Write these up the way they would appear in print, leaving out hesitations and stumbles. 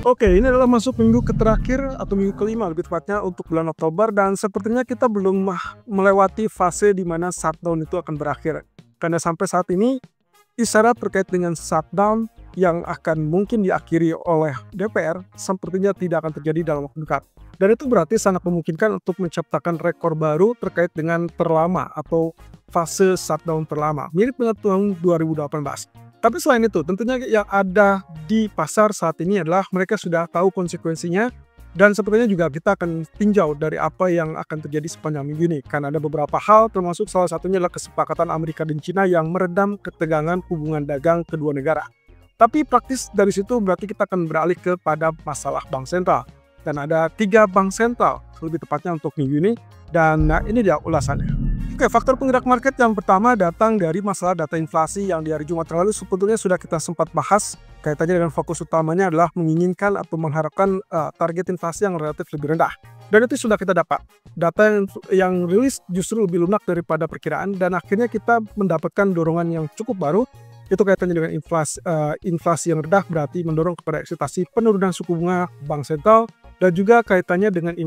Oke, ini adalah masuk minggu terakhir atau minggu kelima lebih tepatnya untuk bulan Oktober dan sepertinya kita belum melewati fase di mana shutdown itu akan berakhir. Karena sampai saat ini isyarat terkait dengan shutdown yang akan mungkin diakhiri oleh DPR sepertinya tidak akan terjadi dalam waktu dekat. Dan itu berarti sangat memungkinkan untuk menciptakan rekor baru terkait dengan terlama atau fase shutdown terlama, mirip dengan tahun 2018. Tapi selain itu, tentunya yang ada di pasar saat ini adalah mereka sudah tahu konsekuensinya dan sepertinya juga kita akan tinjau dari apa yang akan terjadi sepanjang minggu ini. Karena ada beberapa hal termasuk salah satunya adalah kesepakatan Amerika dan China yang meredam ketegangan hubungan dagang kedua negara. Tapi praktis dari situ berarti kita akan beralih kepada masalah bank sentral. Dan ada 3 bank sentral lebih tepatnya untuk minggu ini dan ini dia ulasannya. Oke, faktor penggerak market yang pertama datang dari masalah data inflasi yang di hari Jumat lalu sebetulnya sudah kita sempat bahas. Kaitannya dengan fokus utamanya adalah menginginkan atau mengharapkan target inflasi yang relatif lebih rendah. Dan itu sudah kita dapat. Data yang rilis justru lebih lunak daripada perkiraan dan akhirnya kita mendapatkan dorongan yang cukup baru. Itu kaitannya dengan inflasi yang rendah berarti mendorong kepada ekspektasi penurunan suku bunga bank sentral dan juga kaitannya dengan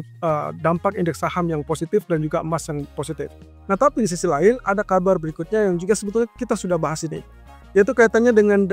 dampak indeks saham yang positif dan juga emas yang positif. Nah, tapi di sisi lain ada kabar berikutnya yang juga sebetulnya kita sudah bahas ini, yaitu kaitannya dengan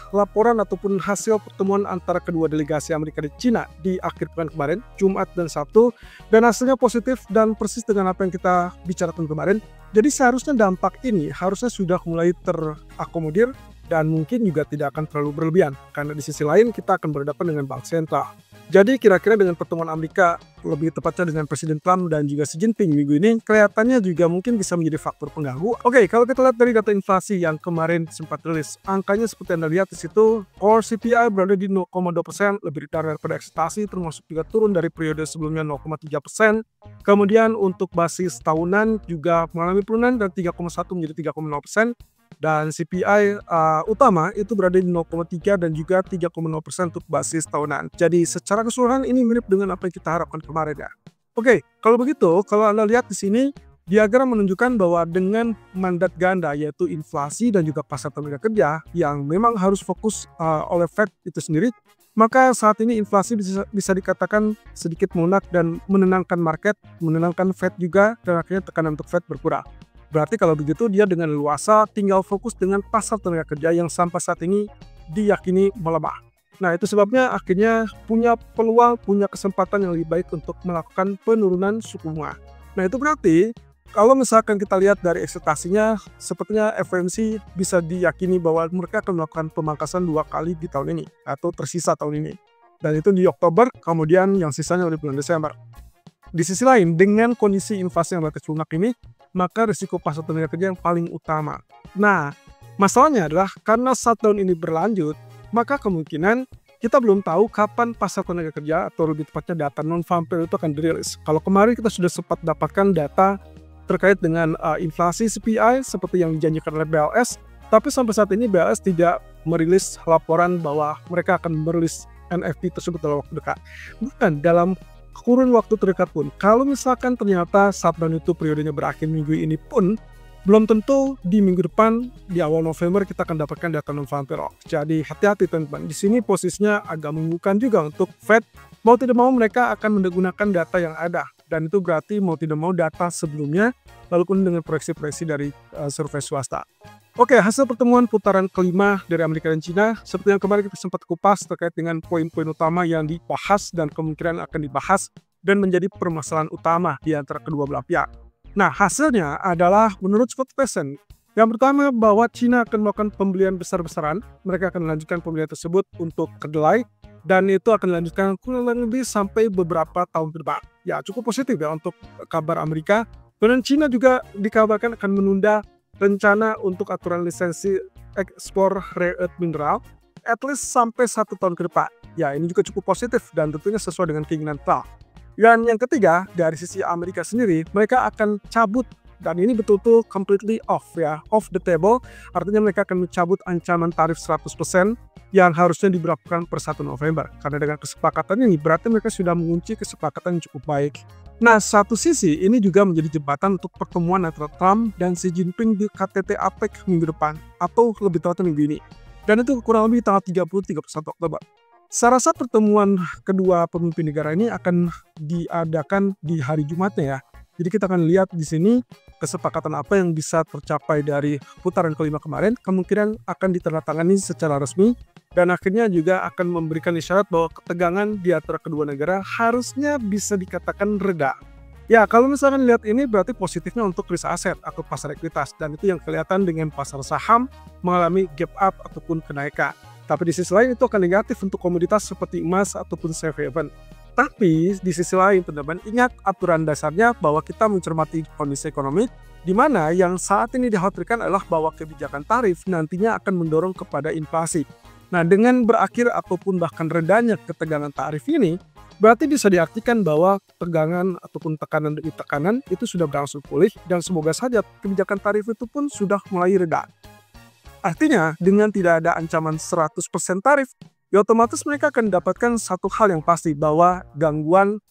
laporan ataupun hasil pertemuan antara kedua delegasi Amerika dan China di akhir pekan kemarin, Jumat dan Sabtu, dan hasilnya positif dan persis dengan apa yang kita bicarakan kemarin. Jadi seharusnya dampak ini harusnya sudah mulai terakomodir dan mungkin juga tidak akan terlalu berlebihan, karena di sisi lain kita akan berhadapan dengan bank sentral. Jadi kira-kira dengan pertemuan Amerika, lebih tepatnya dengan Presiden Trump dan juga Xi Jinping minggu ini, kelihatannya juga mungkin bisa menjadi faktor pengganggu. Oke, kalau kita lihat dari data inflasi yang kemarin sempat rilis, angkanya seperti Anda lihat di situ, core CPI berada di 0,2%, lebih rendah daripada ekspektasi, termasuk juga turun dari periode sebelumnya 0,3%. Kemudian untuk basis tahunan juga mengalami penurunan dari 3,1 menjadi 3,0%. Dan CPI utama itu berada di 0,3 dan juga 3,0% untuk basis tahunan. Jadi secara keseluruhan ini mirip dengan apa yang kita harapkan kemarin ya. Oke, kalau begitu, kalau Anda lihat di sini, diagram menunjukkan bahwa dengan mandat ganda yaitu inflasi dan juga pasar tenaga kerja yang memang harus fokus oleh Fed itu sendiri, maka saat ini inflasi bisa dikatakan sedikit melunak dan menenangkan market, menenangkan Fed juga, dan akhirnya tekanan untuk Fed berkurang. Berarti kalau begitu dia dengan luasa tinggal fokus dengan pasar tenaga kerja yang sampai saat ini diyakini melemah. Nah, itu sebabnya akhirnya punya peluang, punya kesempatan yang lebih baik untuk melakukan penurunan suku bunga. Nah, itu berarti kalau misalkan kita lihat dari ekspektasinya, sepertinya FOMC bisa diyakini bahwa mereka akan melakukan pemangkasan 2 kali di tahun ini atau tersisa tahun ini. Dan itu di Oktober, kemudian yang sisanya di bulan Desember. Di sisi lain, dengan kondisi inflasi yang relatif lunak ini, maka risiko pasar tenaga kerja yang paling utama. Nah, masalahnya adalah karena shutdown ini berlanjut, maka kemungkinan kita belum tahu kapan pasar tenaga kerja atau lebih tepatnya data non-farm payroll itu akan dirilis. Kalau kemarin kita sudah sempat dapatkan data terkait dengan inflasi CPI seperti yang dijanjikan oleh BLS, tapi sampai saat ini BLS tidak merilis laporan bahwa mereka akan merilis NFP tersebut dalam waktu dekat. Bukan dalam kurun waktu terdekat pun, kalau misalkan ternyata shutdown itu periodenya berakhir minggu ini pun, belum tentu di minggu depan, di awal November kita akan dapatkan data non-farm payroll. Jadi hati-hati teman-teman, di sini posisinya agak membingungkan juga untuk Fed. Mau tidak mau mereka akan menggunakan data yang ada, dan itu berarti mau tidak mau data sebelumnya, lalu pun dengan proyeksi-proyeksi dari survei swasta. Oke, hasil pertemuan putaran kelima dari Amerika dan China, seperti yang kemarin kita sempat kupas terkait dengan poin-poin utama yang dibahas dan kemungkinan akan dibahas dan menjadi permasalahan utama di antara kedua belah pihak. Nah, hasilnya adalah menurut spokesperson, yang pertama bahwa China akan melakukan pembelian besar-besaran, mereka akan melanjutkan pembelian tersebut untuk kedelai, dan itu akan dilanjutkan kurang lebih sampai beberapa tahun ke depan. Ya, cukup positif ya untuk kabar Amerika. Dan China juga dikabarkan akan menunda rencana untuk aturan lisensi ekspor rare earth mineral at least sampai 1 tahun ke depan. Ya, ini juga cukup positif dan tentunya sesuai dengan keinginan Trump. Dan yang ketiga, dari sisi Amerika sendiri, mereka akan cabut, dan ini betul-betul completely off ya, off the table, artinya mereka akan mencabut ancaman tarif 100% yang harusnya diberlakukan per 1 November. Karena dengan kesepakatan ini, berarti mereka sudah mengunci kesepakatan yang cukup baik. Nah, satu sisi ini juga menjadi jembatan untuk pertemuan antara Trump dan Xi Jinping di KTT APEC minggu depan, atau lebih tepatnya minggu ini. Dan itu kurang lebih tanggal 30-31 Oktober. Saya rasa pertemuan kedua pemimpin negara ini akan diadakan di hari Jumatnya ya. Jadi kita akan lihat di sini kesepakatan apa yang bisa tercapai dari putaran kelima kemarin, kemungkinan akan ditandatangani secara resmi dan akhirnya juga akan memberikan isyarat bahwa ketegangan di antara kedua negara harusnya bisa dikatakan reda. Ya, kalau misalkan lihat ini berarti positifnya untuk risk aset atau pasar ekuitas, dan itu yang kelihatan dengan pasar saham mengalami gap up ataupun kenaikan. Tapi di sisi lain itu akan negatif untuk komoditas seperti emas ataupun safe haven. Tapi di sisi lain teman-teman, ingat aturan dasarnya bahwa kita mencermati kondisi ekonomi di mana yang saat ini dikhawatirkan adalah bahwa kebijakan tarif nantinya akan mendorong kepada inflasi. Nah, dengan berakhir ataupun bahkan redanya ketegangan tarif ini, berarti bisa diartikan bahwa tegangan ataupun tekanan demi tekanan itu sudah berangsur pulih dan semoga saja kebijakan tarif itu pun sudah mulai reda. Artinya, dengan tidak ada ancaman 100% tarif, ya otomatis mereka akan mendapatkan satu hal yang pasti bahwa gangguan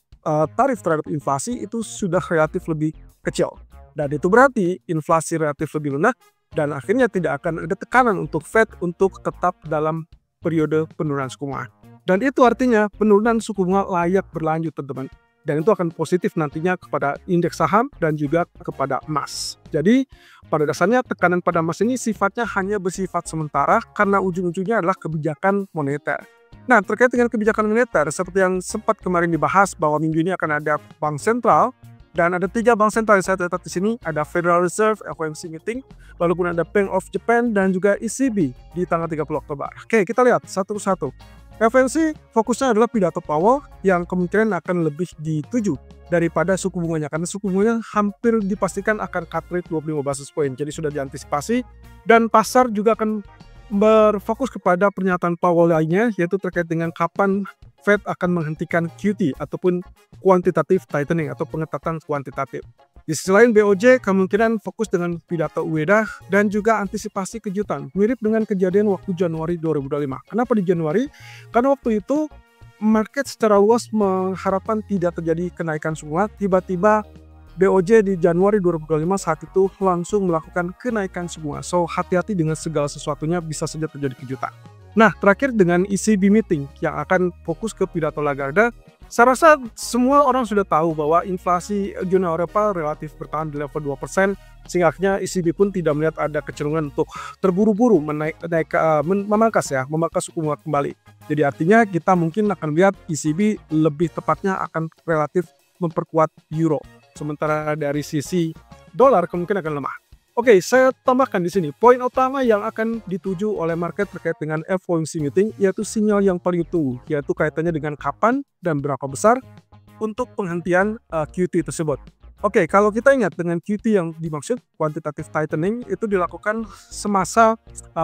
tarif terhadap inflasi itu sudah relatif lebih kecil. Dan itu berarti inflasi relatif lebih rendah dan akhirnya tidak akan ada tekanan untuk Fed untuk tetap dalam periode penurunan suku bunga. Dan itu artinya penurunan suku bunga layak berlanjut teman-teman. Dan itu akan positif nantinya kepada indeks saham dan juga kepada emas. Jadi pada dasarnya tekanan pada emas ini sifatnya hanya bersifat sementara karena ujung-ujungnya adalah kebijakan moneter. Nah, terkait dengan kebijakan moneter seperti yang sempat kemarin dibahas bahwa minggu ini akan ada bank sentral dan ada 3 bank sentral yang saya catat di sini, ada Federal Reserve FOMC meeting, lalu pun ada Bank of Japan dan juga ECB di tanggal 30 Oktober. Oke, kita lihat satu persatu. FOMC fokusnya adalah pidato Powell yang kemungkinan akan lebih dituju daripada suku bunganya karena suku bunganya hampir dipastikan akan cut rate 25 basis point, jadi sudah diantisipasi dan pasar juga akan berfokus kepada pernyataan Powell lainnya yaitu terkait dengan kapan Fed akan menghentikan QT ataupun quantitative tightening atau pengetatan kuantitatif. Di sisi lain BOJ kemungkinan fokus dengan pidato UEDA dan juga antisipasi kejutan mirip dengan kejadian waktu Januari 2025. Kenapa di Januari? Karena waktu itu market secara luas mengharapkan tidak terjadi kenaikan suku bunga, tiba-tiba BOJ di Januari 2025 saat itu langsung melakukan kenaikan suku bunga. So hati-hati dengan segala sesuatunya, bisa saja terjadi kejutan. Nah, terakhir dengan ECB meeting yang akan fokus ke pidato Lagarde, saya rasa semua orang sudah tahu bahwa inflasi zona Eropa relatif bertahan di level 2%, sehingga akhirnya ECB pun tidak melihat ada kecenderungan untuk terburu-buru memangkas suku bunga kembali. Jadi artinya kita mungkin akan lihat ECB lebih tepatnya akan relatif memperkuat euro. Sementara dari sisi dolar kemungkinan akan lemah. Oke, saya tambahkan di sini poin utama yang akan dituju oleh market terkait dengan FOMC meeting yaitu sinyal yang paling ditunggu, yaitu kaitannya dengan kapan dan berapa besar untuk penghentian QT tersebut. Oke, kalau kita ingat dengan QT yang dimaksud quantitative tightening itu dilakukan semasa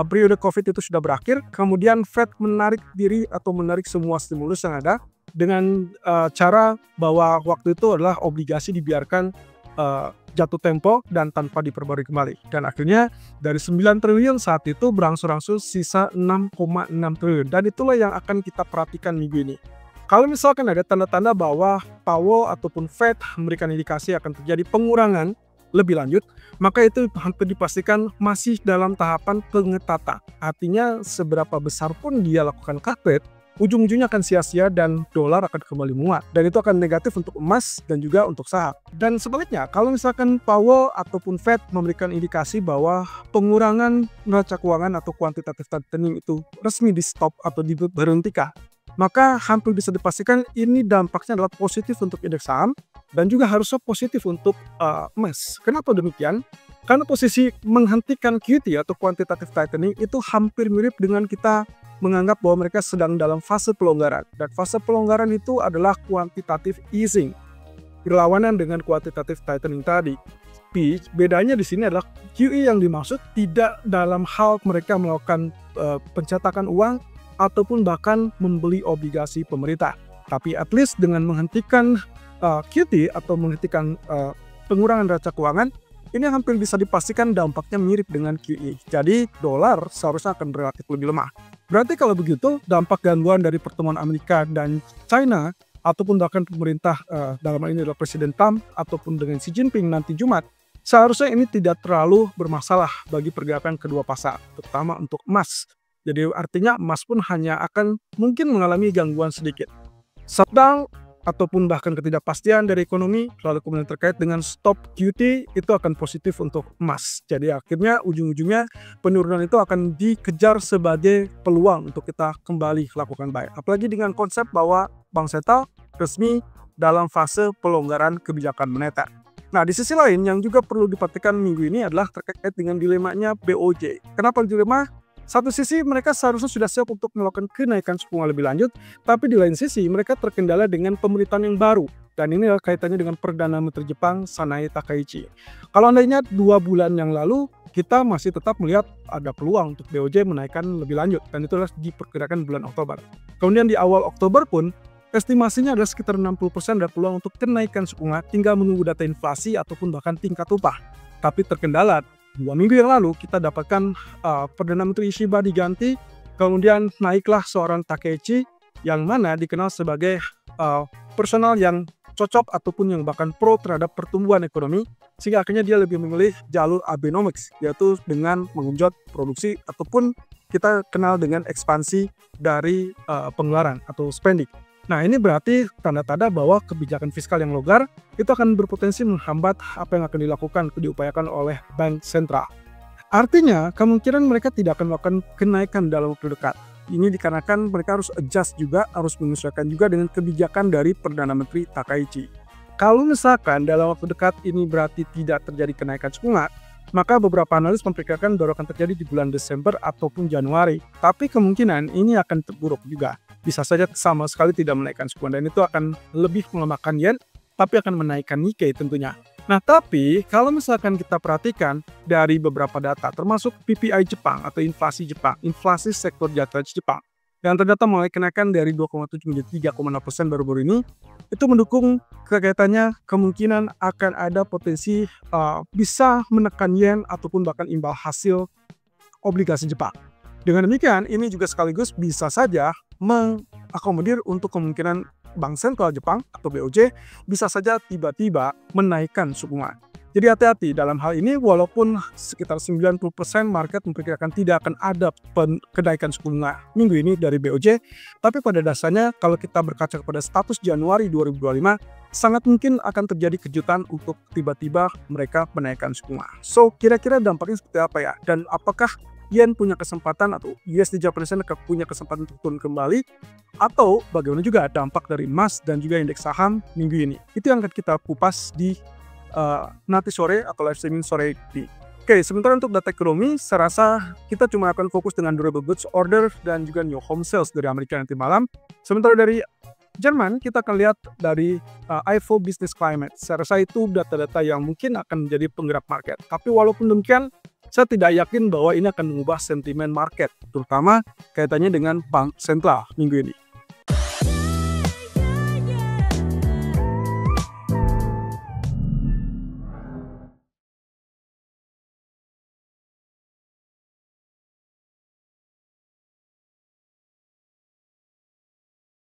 periode COVID itu sudah berakhir, kemudian Fed menarik diri atau menarik semua stimulus yang ada dengan cara bahwa waktu itu adalah obligasi dibiarkan jatuh tempo dan tanpa diperbarui kembali. Dan akhirnya dari 9 triliun saat itu berangsur-angsur sisa 6,6 triliun. Dan itulah yang akan kita perhatikan minggu ini. Kalau misalkan ada tanda-tanda bahwa Powell ataupun Fed memberikan indikasi akan terjadi pengurangan lebih lanjut, maka itu hampir dipastikan masih dalam tahapan pengetatan. Artinya seberapa besar pun dia lakukan cut rate, ujung-ujungnya akan sia-sia dan dolar akan kembali menguat. Dan itu akan negatif untuk emas dan juga untuk saham. Dan sebaliknya, kalau misalkan Powell ataupun Fed memberikan indikasi bahwa pengurangan neraca keuangan atau quantitative tightening itu resmi di stop atau diberhentikan, maka hampir bisa dipastikan ini dampaknya adalah positif untuk indeks saham dan juga harusnya positif untuk emas. Kenapa demikian? Karena posisi menghentikan QT atau quantitative tightening itu hampir mirip dengan kita menganggap bahwa mereka sedang dalam fase pelonggaran. Dan fase pelonggaran itu adalah quantitative easing. Berlawanan dengan quantitative tightening tadi. Tapi bedanya di sini adalah QE yang dimaksud tidak dalam hal mereka melakukan pencetakan uang ataupun bahkan membeli obligasi pemerintah. Tapi at least dengan menghentikan QT atau menghentikan pengurangan neraca keuangan, ini hampir bisa dipastikan dampaknya mirip dengan QE. Jadi dolar seharusnya akan relatif lebih lemah. Berarti kalau begitu dampak gangguan dari pertemuan Amerika dan China ataupun bahkan pemerintah dalam hal ini adalah Presiden Trump ataupun dengan Xi Jinping nanti Jumat, seharusnya ini tidak terlalu bermasalah bagi pergerakan kedua pasar, terutama untuk emas. Jadi artinya emas pun hanya akan mungkin mengalami gangguan sedikit. Shutdown ataupun bahkan ketidakpastian dari ekonomi, lalu kemudian terkait dengan stop duty, itu akan positif untuk emas. Jadi akhirnya ujung-ujungnya penurunan itu akan dikejar sebagai peluang untuk kita kembali lakukan buy. Apalagi dengan konsep bahwa Bank Sentral resmi dalam fase pelonggaran kebijakan moneter. Nah, di sisi lain yang juga perlu diperhatikan minggu ini adalah terkait dengan dilemanya BOJ. Kenapa dilema? Satu sisi mereka seharusnya sudah siap untuk melakukan kenaikan suku bunga lebih lanjut, tapi di lain sisi mereka terkendala dengan pemerintahan yang baru. Dan ini adalah kaitannya dengan Perdana Menteri Jepang Sanae Takaichi. Kalau andainya 2 bulan yang lalu, kita masih tetap melihat ada peluang untuk BOJ menaikkan lebih lanjut, dan itu adalah diperkirakan bulan Oktober. Kemudian di awal Oktober pun, estimasinya adalah sekitar 60% ada peluang untuk kenaikan suku bunga, tinggal menunggu data inflasi ataupun bahkan tingkat upah. Tapi terkendala, 2 minggu yang lalu kita dapatkan Perdana Menteri Ishiba diganti, kemudian naiklah seorang Takeichi yang mana dikenal sebagai personal yang cocok ataupun yang bahkan pro terhadap pertumbuhan ekonomi, sehingga akhirnya dia lebih memilih jalur Abenomics, yaitu dengan mengenjot produksi ataupun kita kenal dengan ekspansi dari pengeluaran atau spending. Nah, ini berarti tanda-tanda bahwa kebijakan fiskal yang longgar itu akan berpotensi menghambat apa yang akan dilakukan, diupayakan oleh bank sentral. Artinya, kemungkinan mereka tidak akan melakukan kenaikan dalam waktu dekat. Ini dikarenakan mereka harus adjust juga, harus menyesuaikan juga dengan kebijakan dari Perdana Menteri Takaichi. Kalau misalkan dalam waktu dekat ini berarti tidak terjadi kenaikan suku bunga, maka beberapa analis memperkirakan dorongan terjadi di bulan Desember ataupun Januari. Tapi kemungkinan ini akan terburuk juga. Bisa saja sama sekali tidak menaikkan suku bunga, dan itu akan lebih melemahkan yen, tapi akan menaikkan Nikkei tentunya. Nah, tapi kalau misalkan kita perhatikan dari beberapa data, termasuk PPI Jepang atau inflasi Jepang, inflasi sektor jasa Jepang, yang ternyata mulai kenaikan dari 2,7 menjadi 3,6% baru-baru ini, itu mendukung kaitannya kemungkinan akan ada potensi bisa menekan yen ataupun bahkan imbal hasil obligasi Jepang. Dengan demikian, ini juga sekaligus bisa saja mengakomodir untuk kemungkinan Bank Sentral Jepang atau BOJ bisa saja tiba-tiba menaikkan suku bunga. Jadi hati-hati dalam hal ini, walaupun sekitar 90% market memperkirakan tidak akan ada kenaikan suku bunga minggu ini dari BOJ, tapi pada dasarnya kalau kita berkaca kepada status Januari 2025, sangat mungkin akan terjadi kejutan untuk tiba-tiba mereka menaikkan suku bunga. So, kira-kira dampaknya seperti apa ya? Dan apakah yen punya kesempatan atau USD Japanese Yen punya kesempatan untuk turun kembali, atau bagaimana juga dampak dari emas dan juga indeks saham minggu ini? Itu yang akan kita kupas di nanti sore atau live streaming sore ini. Oke, sementara untuk data ekonomi, saya rasa kita cuma akan fokus dengan durable goods order dan juga new home sales dari Amerika nanti malam. Sementara dari Jerman, kita akan lihat dari IFO Business Climate. Saya rasa itu data-data yang mungkin akan menjadi penggerak market. Tapi walaupun demikian, saya tidak yakin bahwa ini akan mengubah sentimen market, terutama kaitannya dengan bank sentral minggu ini.